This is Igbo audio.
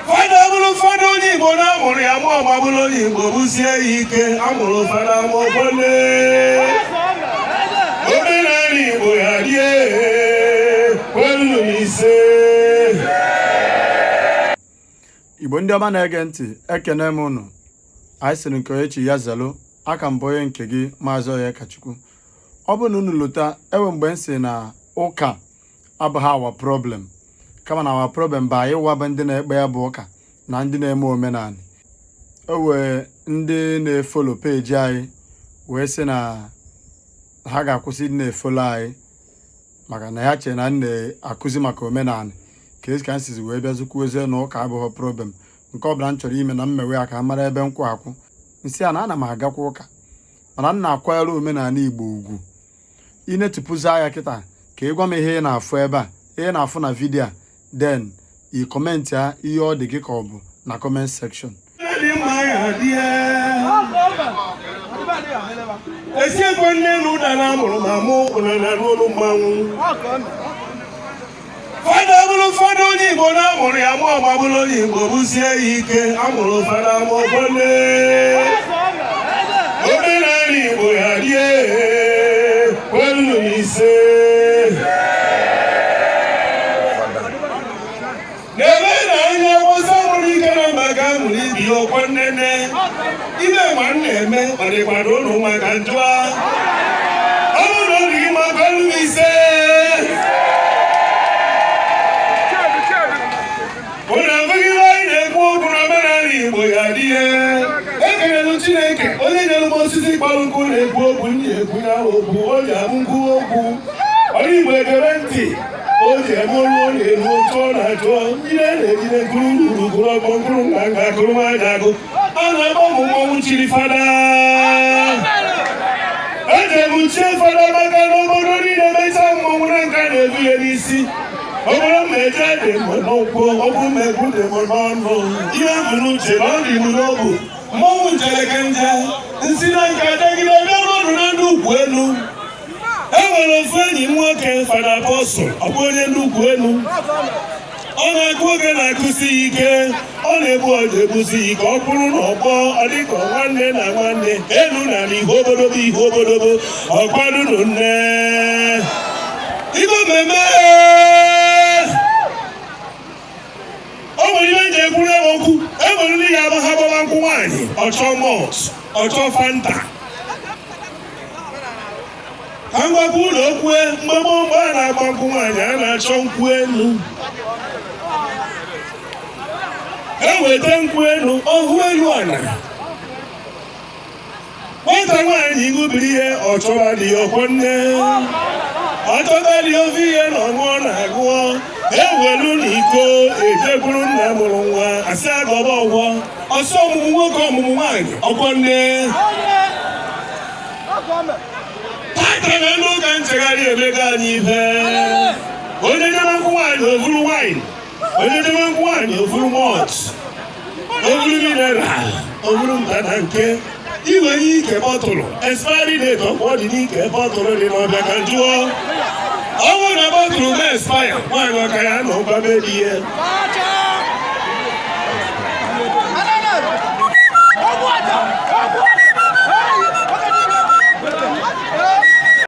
Fada bụrụ fada onye Igbo na-amụrụ ya ma ọgba bụrụ onye Igbo bụzie ya ike amụrụ fada ma ọgbọle omenala Igbo ya die kwelu n'ise. Igbo ndị ọma na-ege ntị, ekene m unu. Anyị sịrị nke echi ya zelo aka mbụ onye nke gị Maazị Oyekachukwu. Ọ bụ na unu lụta ewe mgbe m si na ụka abụghị awa problem, kama na awa problem bụ anyị waba ndị na-ekpe ya bụ ụka na ndị na-eme omenala. Ewe ndị na-efolo peji anyị wee sị na ha ga-akwụsị ịdị na-efolo anyị maka na ya chere na na-akụzi maka omenala ka esi ka m sizi wee bịazukwuozie na ụka abụghị problem. Nke ọ bụla m chọrọ ime na mmewe ya ka a mara ebe nkwụ akwụ nsị a na ana m agakwa ụka mana m na-akwanyere omenala Igbo ugwu. Ị netụpụzi anya kịta ka ị gwa m ihe ị na-afụ ebe a, ihe na-afụ na vidiyo a, den ị kọmentị ya ihe ọ dị gị ka ọ bụ na kọment sekshọn. Esi ekwe nne na ụda na amụrụ ma mụ ụnana n'olu mmanwụ. Fada bụrụ fada onye Igbo na-amụrụ ya ma ọgba bụrụ onye Igbo bụzie ya ike amụrụ fada ma ọgbọle omenala Igbo ya die kwelu n'ise. N'ebe na onye ọgbọsọ mụrụ ike na maka amụrụ ibi ọkwa nnene ime ma m na-eme ọ dịkwado ụlọ maka njụa ọ bụrụ na ọ dị gị ma kwelu n'ise. Onye abụghị anyị na-ekwu okwu na omenala Igbo ya adịghị ekelelu Chineke onye nyere m osisi kpọrọ nkụ na-ekwu okwu ndị ekwu ya okwu o ji abụ nkwu okwu onye Igbo egere ntị o ji eme olu ọ na-elu otu ọ na-achọ ihe na-ejide nkuru urukwuru ọgbọ nkuru na nga akụrụmaja agụ a na-agba ụmụ mmọnwụ chiri fada eji ebuchie fada maka na obodo niile mechaa mmọnwụ na nka na-ebu ya n'isi. Ọ bụrụ ma eje dị mgbe n'ụkwụ ọ bụrụ ma egwu dị m n'ọnụ ihe bụ n'uche na ọ dị m n'obu mmọnwụ njeleke nje nsi na nke adagide bịa n'ọdụ na ndị ukwu elu. E nwere ofu enyi m nwoke fada apọstụl ọ bụ onye ndị ukwu elu. Ọ na-akụ oge na-akụsi ya ike ọ na-egbu ọja egbusi ya ike ọ kwụrụ n'ọgbọ ọ dịka nwanne na nwanne elu na ala ihe obodobo ihe obodobo ọkwadunu nne Igbo mmemme o nwere ihe nji ekwuru ewe okwu e nwere ndị ya ha gbaba nkwụ nwaanyị ọchọ mọt ọchọ fanta ha ngwakwa ụlọ okwu mgbe a na-agba nkwụ nwaanyị a na-achọ nkwụ elu eweta nkwụ elu ọhụ elu ala nwata nwaanyị ṅụbiri ihe ọchọba dị ọkwọ nne ọchọba dị ofe ihe na ọṅụọ na-agụọ ewelu na iko ejekwuru nna mụrụ nwa asị agọba ọgwọ ọsọ ọmụmụ nwoke ọmụmụ nwaanyị ọkwọ nne tata na ndị ụka nchegharị emego anyị ihe onye debe nkwụ nwaanyị ovuru waịn onye debe nkwụ nwaanyị ovuru mọt ovuru mineral ovuru mtada nke iwe nye ike bọtụlụ expiry date ọkwọ dị n'ike bọtụlụ dị n'ọbịa ka njụọ ọ bụrụ na bọtụlụ na expire nwaanyị ọka ya na ụgbabe dị ihe